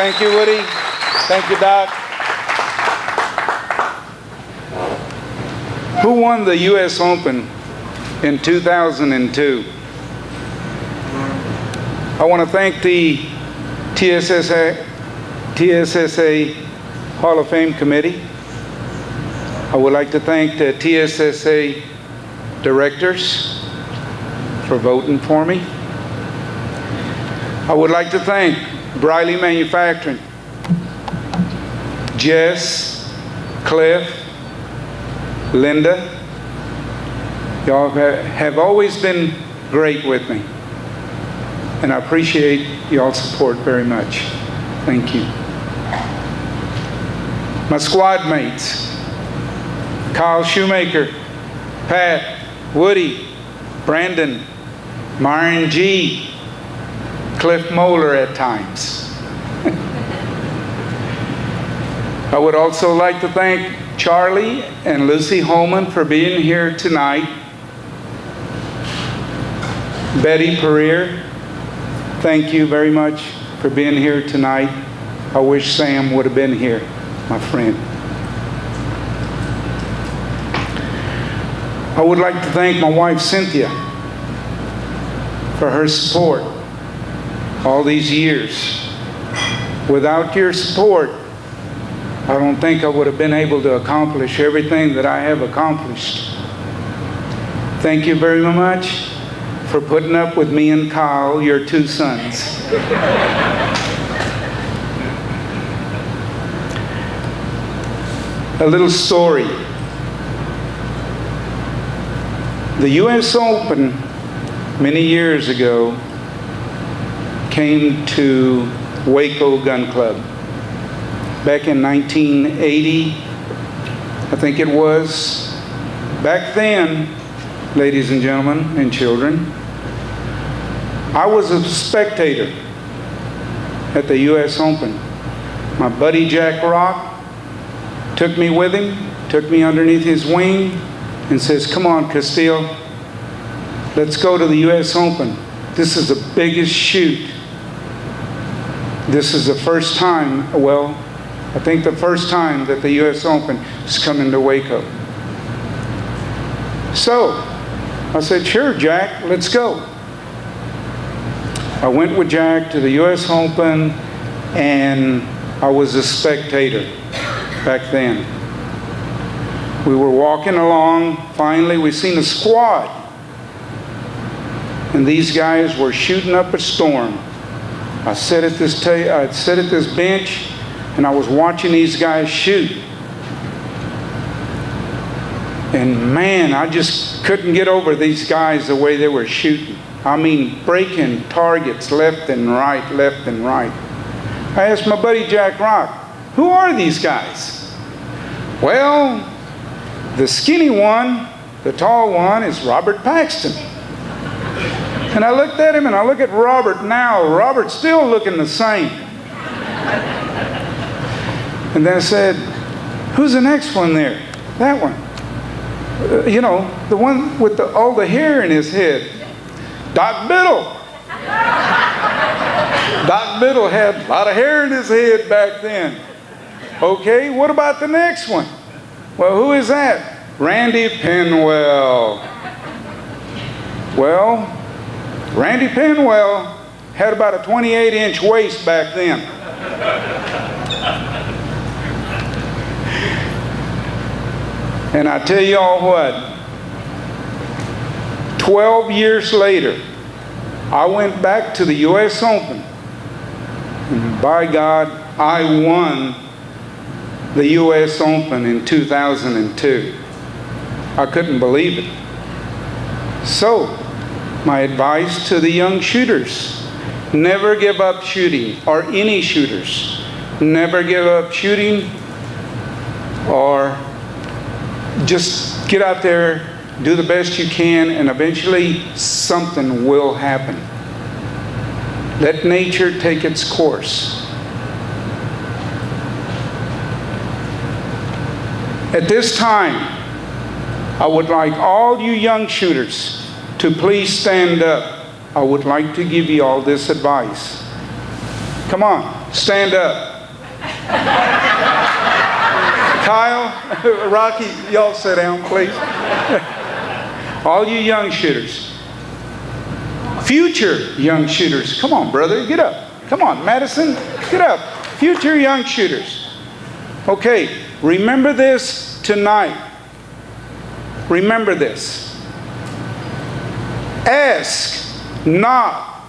Thank you, Woody. Thank you, Doc. Who won the U.S. Open in 2002? I want to thank the TSSA Hall of Fame Committee. I would like to thank the TSSA directors for voting for me. I would like to thank Briley Manufacturing, Jess, Cliff, Linda. Y'all have always been great with me, and I appreciate y'all's support very much. Thank you. My squad mates, Kyle Shoemaker, Pat, Woody, Brandon, Myron G., Cliff Moeller at times. I would also like to thank Charlie and Lucy Holman for being here tonight. Betty Pereira, thank you very much for being here tonight. I wish Sam would have been here, my friend. I would like to thank my wife Cynthia for her support all these years. Without your support, I don't think I would have been able to accomplish everything that I have accomplished. Thank you very much for putting up with me and Kyle, your two sons. A little story. The U.S. Open many years ago came to Waco Gun Club. Back in 1980, I think it was. Back then, ladies and gentlemen and children, I was a spectator at the U.S. Open. My buddy Jack Rock took me with him, took me underneath his wing, and says, "Come on, Castillo, let's go to the U.S. Open. This is the biggest shoot. This is the first time, well, I think the first time that the U.S. Open is coming to Waco." So I said, "Sure, Jack, let's go." I went with Jack to the U.S. Open, and I was a spectator back then. We were walking along. Finally, we seen a squad, and these guys were shooting up a storm. I sat at this bench, and I was watching these guys shoot. And man, I just couldn't get over these guys the way they were shooting. I mean, breaking targets left and right, left and right. I asked my buddy Jack Rock, "Who are these guys?" "Well, the skinny one, the tall one, is Robert Paxton." And I looked at him, and I look at Robert now. Robert's still looking the same. And then I said, "Who's the next one there?" "That one. You know, the one with all the hair in his head. Doc Biddle." Doc Biddle had a lot of hair in his head back then. "Okay, what about the next one?" "Well, who is that?" "Randy Penwell." Well, Randy Penwell had about a 28-inch waist back then. And I tell y'all what, 12 years later, I went back to the U.S. Open, and by God, I won the U.S. Open in 2002. I couldn't believe it. So, my advice to the young shooters, never give up shooting, or any shooters. Never give up shooting, or just get out there, do the best you can, and eventually something will happen. Let nature take its course. At this time, I would like all you young shooters to please stand up. I would like to give you all this advice. Come on. stand up. Kyle, Rocky, y'all sit down, please. All you young shooters. Future young shooters. Come on, brother, get up. Come on, Madison, get up. Future young shooters. Okay, remember this tonight. Remember this. Ask not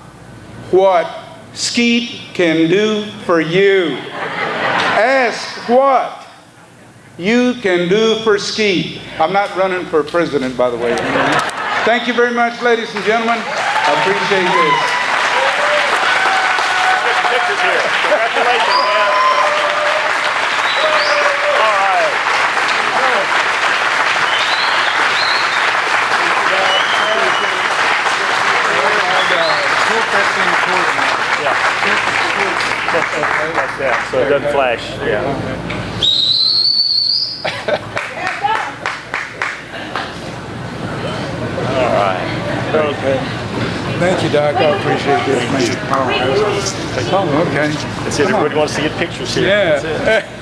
what Skeet can do for you. Ask what you can do for Skeet. I'm not running for president, by the way. Thank you very much, ladies and gentlemen. I appreciate this. Pictures here. Congratulations, man. All right. Yeah. Like that, so it doesn't flash. Yeah. All right. Okay. Thank you, Doc. I appreciate this. Oh, okay. That's it. Everybody wants to get pictures here. Yeah. That's it.